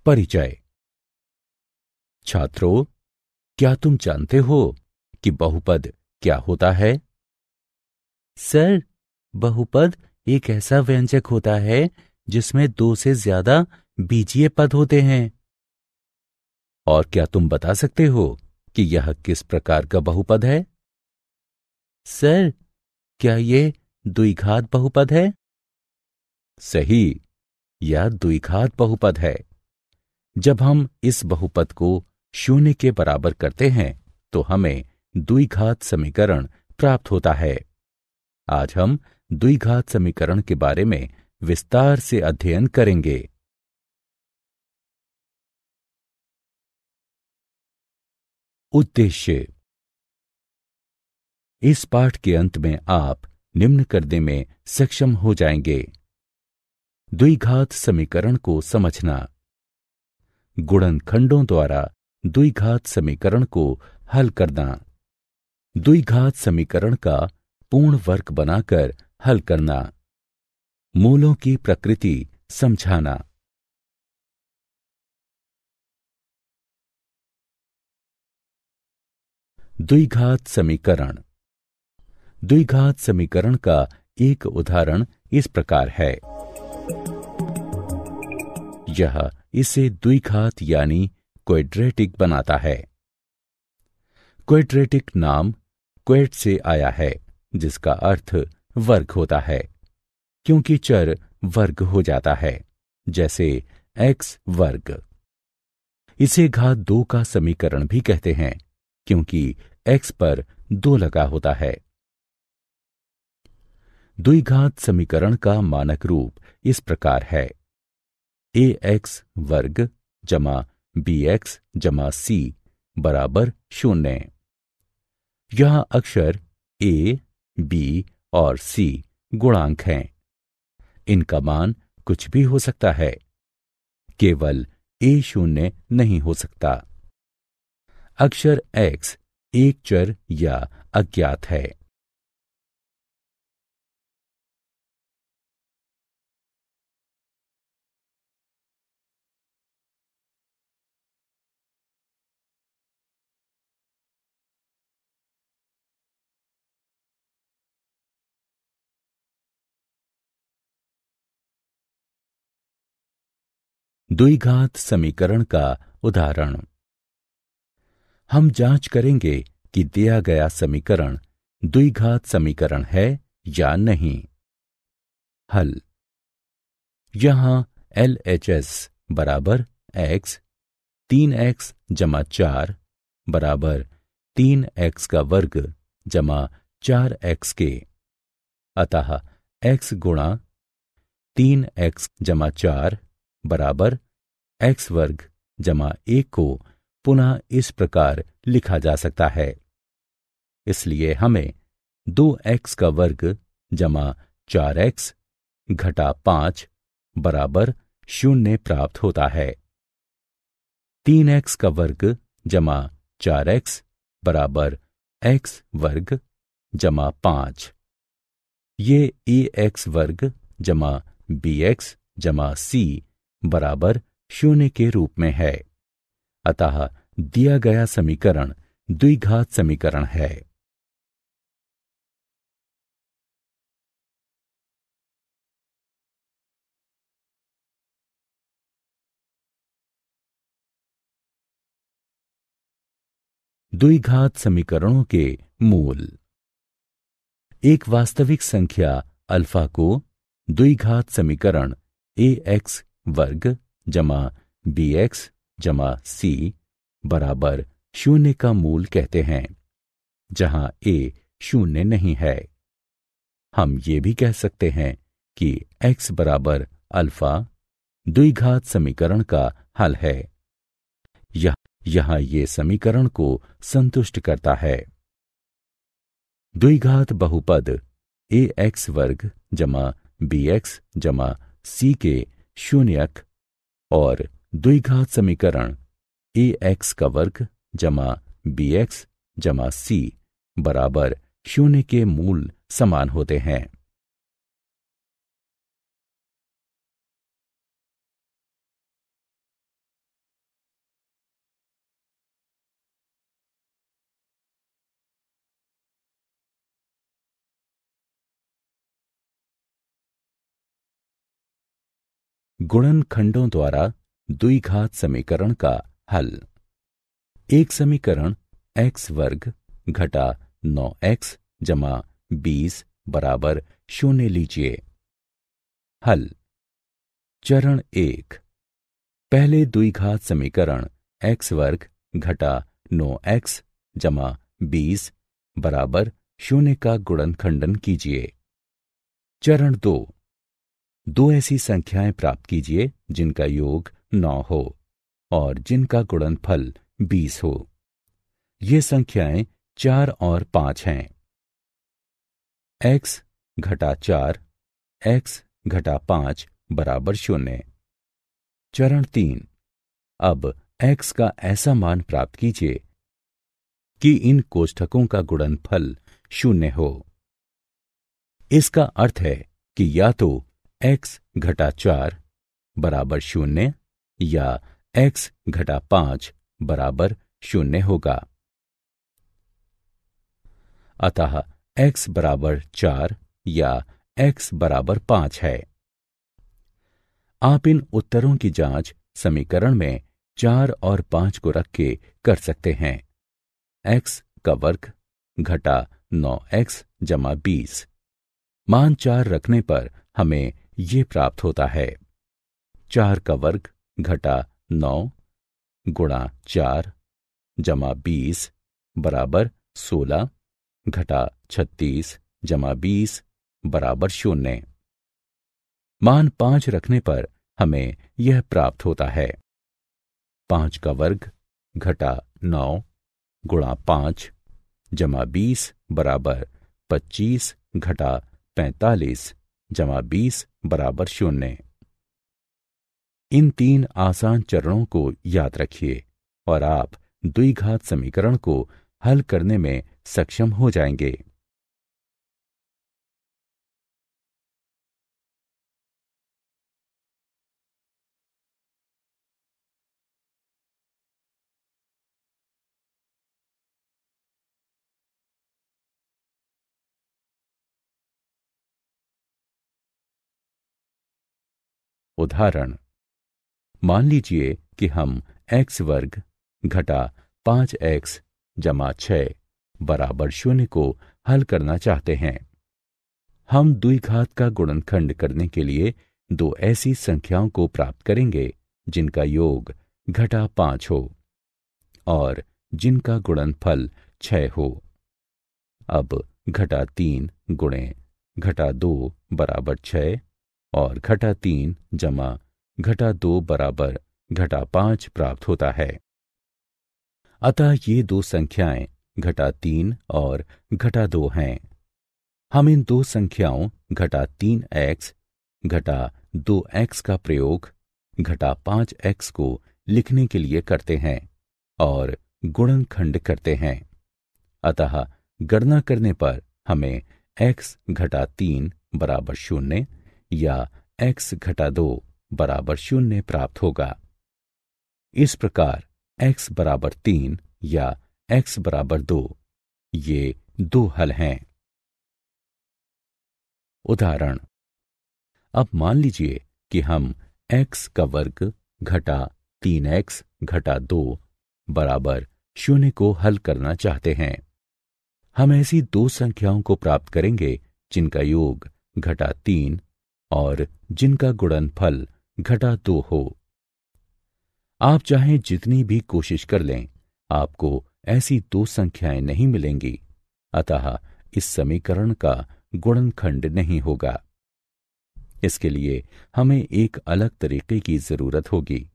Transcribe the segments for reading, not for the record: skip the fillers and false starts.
परिचय। छात्रों, क्या तुम जानते हो कि बहुपद क्या होता है? सर, बहुपद एक ऐसा व्यंजक होता है जिसमें दो से ज्यादा बीजीय पद होते हैं। और क्या तुम बता सकते हो कि यह किस प्रकार का बहुपद है? सर, क्या ये द्विघात बहुपद है? सही, यह द्विघात बहुपद है। जब हम इस बहुपद को शून्य के बराबर करते हैं तो हमें द्विघात समीकरण प्राप्त होता है। आज हम द्विघात समीकरण के बारे में विस्तार से अध्ययन करेंगे। उद्देश्य। इस पाठ के अंत में आप निम्न करने में सक्षम हो जाएंगे: द्विघात समीकरण को समझना, गुणनखंडों द्वारा द्विघात समीकरण को हल करना, द्विघात समीकरण का पूर्ण वर्ग बनाकर हल करना, मूलों की प्रकृति समझाना। द्विघात समीकरण। द्विघात समीकरण का एक उदाहरण इस प्रकार है। यह इसे द्विघात यानी क्वैड्रेटिक बनाता है। क्वैड्रेटिक नाम क्वैड से आया है, जिसका अर्थ वर्ग होता है, क्योंकि चर वर्ग हो जाता है, जैसे x वर्ग। इसे घात 2 का समीकरण भी कहते हैं, क्योंकि x पर 2 लगा होता है। द्विघात समीकरण का मानक रूप इस प्रकार है: ax वर्ग जमा bx जमा c बराबर 0। यहां अक्षर a, b और c गुणांक हैं। इनका मान कुछ भी हो सकता है, केवल a शून्य नहीं हो सकता। अक्षर x एक चर या अज्ञात है। द्विघात समीकरण का उदाहरण। हम जांच करेंगे कि दिया गया समीकरण द्विघात समीकरण है या नहीं। हल। यहां LHS बराबर x 3x जमा 4 बराबर 3x का वर्ग जमा 4x के। अतः x गुणा 3x जमा 4 बराबर x वर्ग जमा 1 को पुनः इस प्रकार लिखा जा सकता है। इसलिए हमें 2x का वर्ग जमा 4x घटा 5 बराबर 0 प्राप्त होता है। 3x का वर्ग जमा 4x बराबर x वर्ग जमा 5। ये ax वर्ग जमा bx जमा c बराबर 0 के रूप में है। अतः दिया गया समीकरण द्विघात समीकरण है। द्विघात समीकरणों के मूल। एक वास्तविक संख्या अल्फा को द्विघात समीकरण ax वर्ग जमा bx जमा c बराबर 0 का मूल कहते हैं, जहां a 0 नहीं है। हम ये भी कह सकते हैं कि x बराबर अल्फा द्विघात समीकरण का हल है। यहां ये समीकरण को संतुष्ट करता है। द्विघात बहुपद ax वर्ग जमा bx जमा c के शून्यक और द्विघात समीकरण ax का वर्ग जमा bx जमा c बराबर 0 के मूल समान होते हैं। गुणनखंडों द्वारा द्विघात समीकरण का हल। एक समीकरण x वर्ग घटा 9x जमा 20 बराबर 0 लीजिए। हल। चरण 1। पहले द्विघात समीकरण x वर्ग घटा 9x जमा 20 बराबर 0 का गुणनखंडन कीजिए। चरण 2। दो ऐसी संख्याएं प्राप्त कीजिए जिनका योग 9 हो और जिनका गुणनफल 20 हो। ये संख्याएं 4 और 5 हैं। x घटा 4 x घटा 5 बराबर 0। चरण 3। अब x का ऐसा मान प्राप्त कीजिए कि इन कोष्ठकों का गुणनफल 0 हो। इसका अर्थ है कि या तो x घटा 4 बराबर 0 या x घटा 5 बराबर 0 होगा। अतः x बराबर 4 या x बराबर 5 है। आप इन उत्तरों की जांच समीकरण में 4 और 5 को रख के कर सकते हैं। x का वर्ग घटा 9x जमा 20 मान 4 रखने पर हमें ये प्राप्त होता है। 4 का वर्ग घटा 9 गुणा 4 जमा 20 बराबर 16 घटा 36 जमा 20 बराबर 0। मान 5 रखने पर हमें यह प्राप्त होता है। 5 का वर्ग घटा 9 गुणा 5 जमा 20 बराबर 25 घटा 45 जमा 20 बराबर 0। इन 3 आसान चरणों को याद रखिए और आप द्विघात समीकरण को हल करने में सक्षम हो जाएंगे। उदाहरण। मान लीजिए कि हम x वर्ग घटा 5x जमा 6 बराबर 0 को हल करना चाहते हैं। हम द्विघात का गुणनखंड करने के लिए दो ऐसी संख्याओं को प्राप्त करेंगे जिनका योग घटा 5 हो और जिनका गुणनफल 6 हो। अब घटा 3 गुणे घटा 2 बराबर 6 और घटा 3 जमा घटा 2 बराबर घटा 5 प्राप्त होता है। अतः ये दो संख्याएं घटा 3 और घटा 2 हैं। हम इन दो संख्याओं घटा 3x घटा 2x का प्रयोग घटा 5x को लिखने के लिए करते हैं और गुणनखंड करते हैं। अतः गणना करने पर हमें x घटा 3 बराबर 0 या x घटा 2 बराबर 0 प्राप्त होगा। इस प्रकार x बराबर 3 या x बराबर 2 ये दो हल हैं। उदाहरण। अब मान लीजिए कि हम x का वर्ग घटा 3x घटा 2 बराबर 0 को हल करना चाहते हैं। हम ऐसी दो संख्याओं को प्राप्त करेंगे जिनका योग घटा 3 और जिनका गुणनफल घटा 2 हो। आप चाहें जितनी भी कोशिश कर लें, आपको ऐसी दो संख्याएं नहीं मिलेंगी। अतः इस समीकरण का गुणनखंड नहीं होगा। इसके लिए हमें एक अलग तरीके की जरूरत होगी।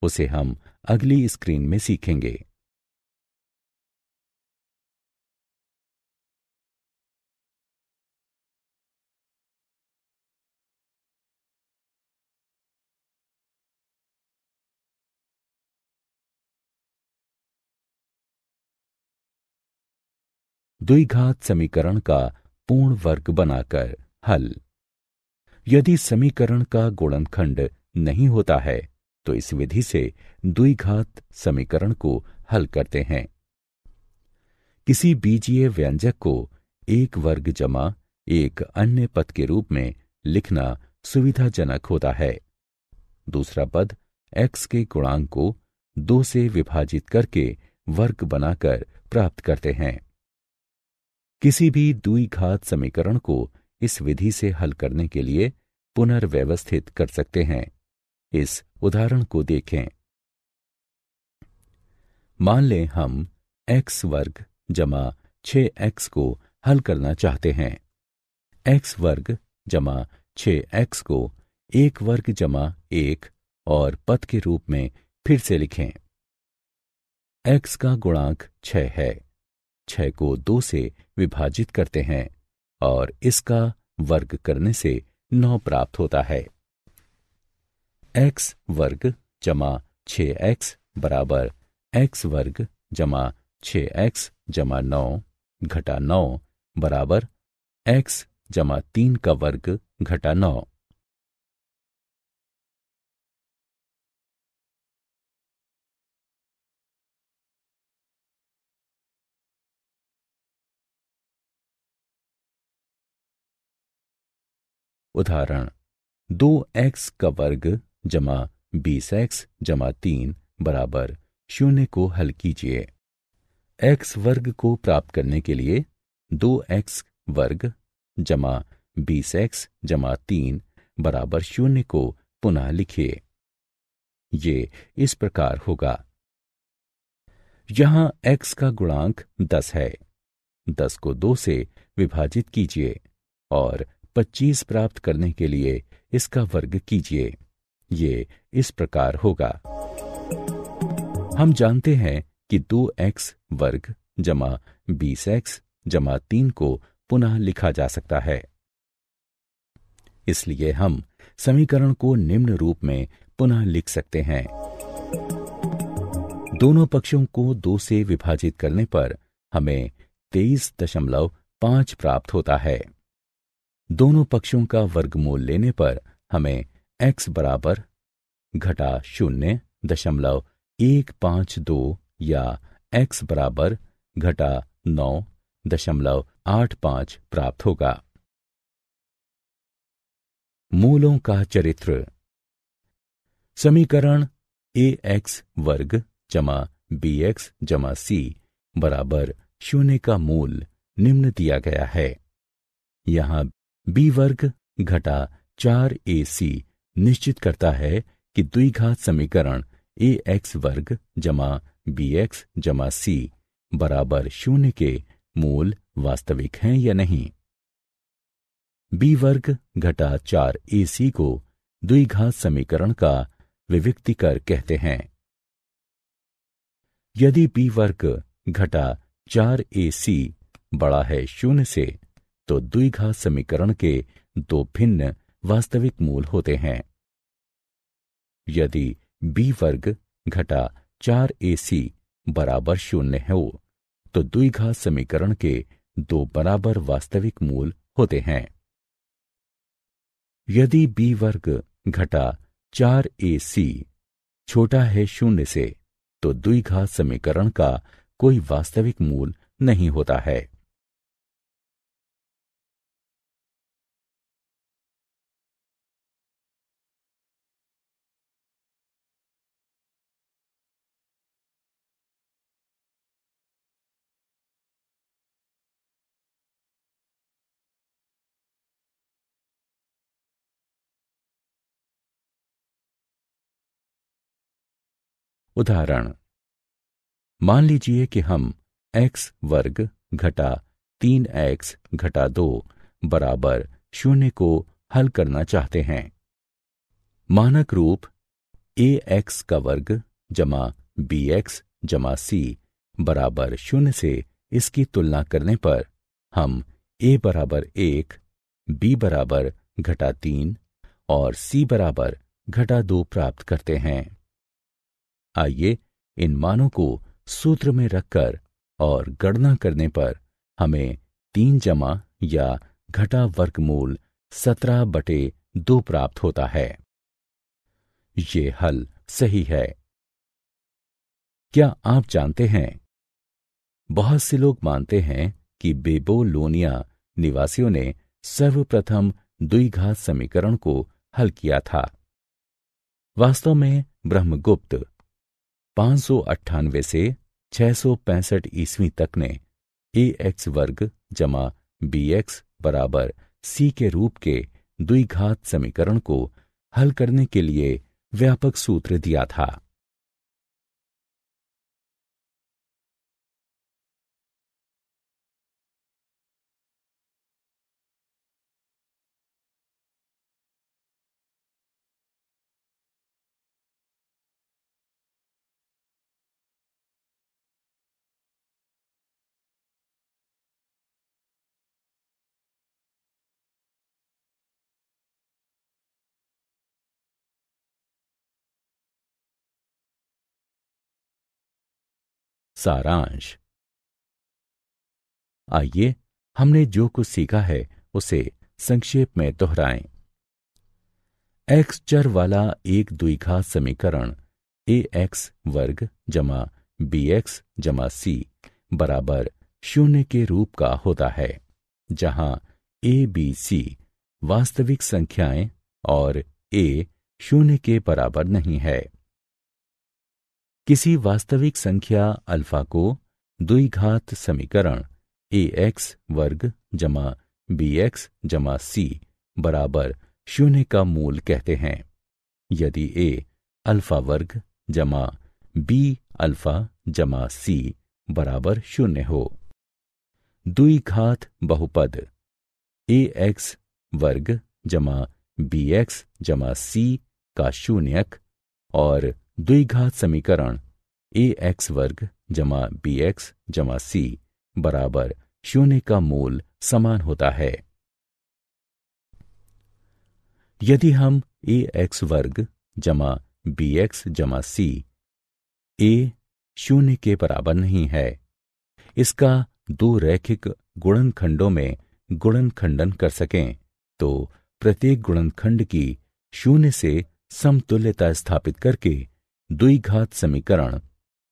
उसे हम अगली स्क्रीन में सीखेंगे। द्विघात समीकरण का पूर्ण वर्ग बनाकर हल। यदि समीकरण का गुणनखंड नहीं होता है तो इस विधि से द्विघात समीकरण को हल करते हैं। किसी बीजीय व्यंजक को एक वर्ग जमा एक अन्य पद के रूप में लिखना सुविधाजनक होता है। दूसरा पद x के गुणांक को 2 से विभाजित करके वर्ग बनाकर प्राप्त करते हैं। किसी भी द्विघात समीकरण को इस विधि से हल करने के लिए पुनर्व्यवस्थित कर सकते हैं। इस उदाहरण को देखें। मान लें हम x वर्ग जमा 6x को हल करना चाहते हैं। x वर्ग जमा 6x को 1 वर्ग जमा 1 और पद के रूप में फिर से लिखें। x का गुणांक 6 है। 6 को 2 से विभाजित करते हैं और इसका वर्ग करने से 9 प्राप्त होता है। x वर्ग जमा 6x बराबर x वर्ग जमा 6x जमा 9 घटा 9 बराबर x जमा 3 का वर्ग घटा 9। उदाहरण 2x का वर्ग जमा 20x जमा 3 बराबर 0 को हल कीजिए। x वर्ग को प्राप्त करने के लिए 2x वर्ग जमा 20x जमा 3 बराबर 0 को पुनः लिखिए। ये इस प्रकार होगा। यहां x का गुणांक 10 है। 10 को 2 से विभाजित कीजिए और 25 प्राप्त करने के लिए इसका वर्ग कीजिए। ये इस प्रकार होगा। हम जानते हैं कि 2x वर्ग जमा 20x जमा 3 को पुनः लिखा जा सकता है। इसलिए हम समीकरण को निम्न रूप में पुनः लिख सकते हैं। दोनों पक्षों को 2 से विभाजित करने पर हमें 23.5 प्राप्त होता है। दोनों पक्षों का वर्गमूल लेने पर हमें x बराबर घटा 0.152 या x बराबर घटा 9.85 प्राप्त होगा। मूलों का चरित्र। समीकरण ax वर्ग जमा bx जमा c बराबर 0 का मूल निम्न दिया गया है। यहां b वर्ग घटा 4ac निश्चित करता है कि द्विघात समीकरण ax वर्ग जमा bx जमा c बराबर 0 के मूल वास्तविक हैं या नहीं। b वर्ग घटा 4ac को द्विघात समीकरण का विविक्तिकर कहते हैं। यदि b वर्ग घटा 4ac बड़ा है 0 से तो द्विघात समीकरण के 2 भिन्न वास्तविक मूल होते हैं। यदि b वर्ग घटा 4ac बराबर 0 हो तो द्विघात समीकरण के 2 बराबर वास्तविक मूल होते हैं। यदि b वर्ग घटा 4ac छोटा है 0 से तो द्विघात समीकरण का कोई वास्तविक मूल नहीं होता है। उदाहरण, मान लीजिए कि हम x वर्ग घटा 3x घटा 2 बराबर 0 को हल करना चाहते हैं। मानक रूप ax का वर्ग जमा bx जमा c बराबर 0 से इसकी तुलना करने पर हम a बराबर 1, b बराबर घटा 3 और c बराबर घटा 2 प्राप्त करते हैं। आइए इन मानों को सूत्र में रखकर और गणना करने पर हमें 3 जमा या घटा वर्गमूल 17/2 प्राप्त होता है। ये हल सही है। क्या आप जानते हैं, बहुत से लोग मानते हैं कि बेबोलोनिया निवासियों ने सर्वप्रथम द्विघात समीकरण को हल किया था। वास्तव में ब्रह्मगुप्त 598 से 665 ईस्वी तक ने ax वर्ग जमा bx बराबर c के रूप के द्विघात समीकरण को हल करने के लिए व्यापक सूत्र दिया था। सारांश। आइए हमने जो कुछ सीखा है उसे संक्षेप में दोहराएं। x चर वाला एक द्विघात समीकरण ax वर्ग जमा bx जमा c बराबर 0 के रूप का होता है, जहां a b c वास्तविक संख्याएं और a 0 के बराबर नहीं है। किसी वास्तविक संख्या अल्फा को द्विघात समीकरण ax वर्ग जमा bx जमा c बराबर 0 का मूल कहते हैं, यदि a अल्फा वर्ग जमा b अल्फा जमा c बराबर 0 हो। द्विघात बहुपद ax वर्ग जमा bx जमा c का शून्यक और द्विघात समीकरण ax वर्ग जमा bx जमा c बराबर 0 का मूल समान होता है। यदि हम ax वर्ग जमा bx जमा c a 0 के बराबर नहीं है, इसका दो रैखिक गुणनखंडों में गुणनखंडन कर सकें, तो प्रत्येक गुणनखंड की 0 से समतुल्यता स्थापित करके द्विघात समीकरण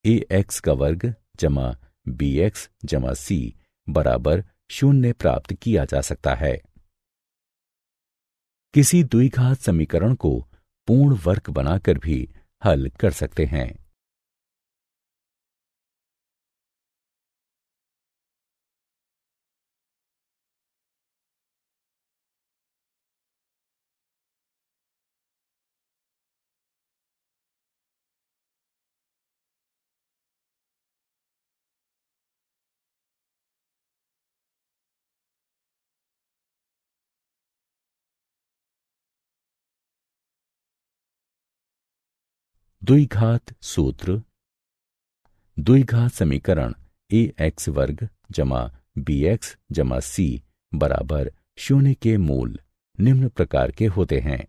ax का वर्ग जमा bx जमा c बराबर 0 प्राप्त किया जा सकता है। किसी द्विघात समीकरण को पूर्ण वर्ग बनाकर भी हल कर सकते हैं। द्विघात सूत्र। द्विघात समीकरण ax वर्ग जमा bx जमा c बराबर 0 के मूल निम्न प्रकार के होते हैं।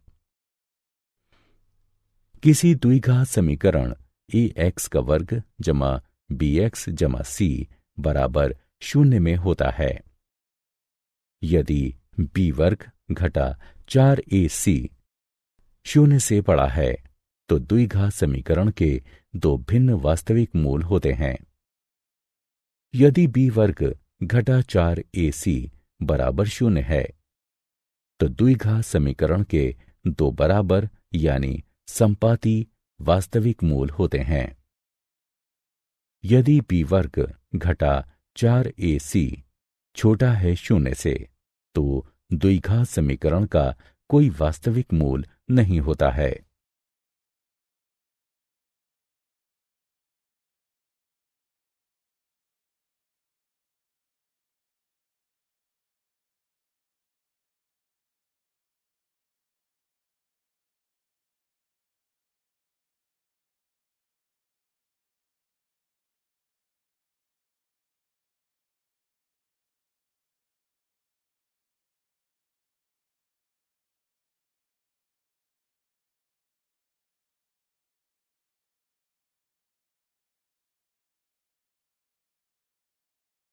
किसी द्विघात समीकरण ax का वर्ग जमा bx जमा c बराबर 0 में होता है, यदि b वर्ग घटा 4ac 0 से बड़ा है, तो द्विघात समीकरण के दो भिन्न वास्तविक मूल होते हैं। यदि b वर्ग घटा 4ac बराबर 0 है, तो द्विघात समीकरण के दो बराबर यानी संपाती वास्तविक मूल होते हैं। यदि b वर्ग घटा 4ac छोटा है 0 से, तो द्विघात समीकरण का कोई वास्तविक मूल नहीं होता है।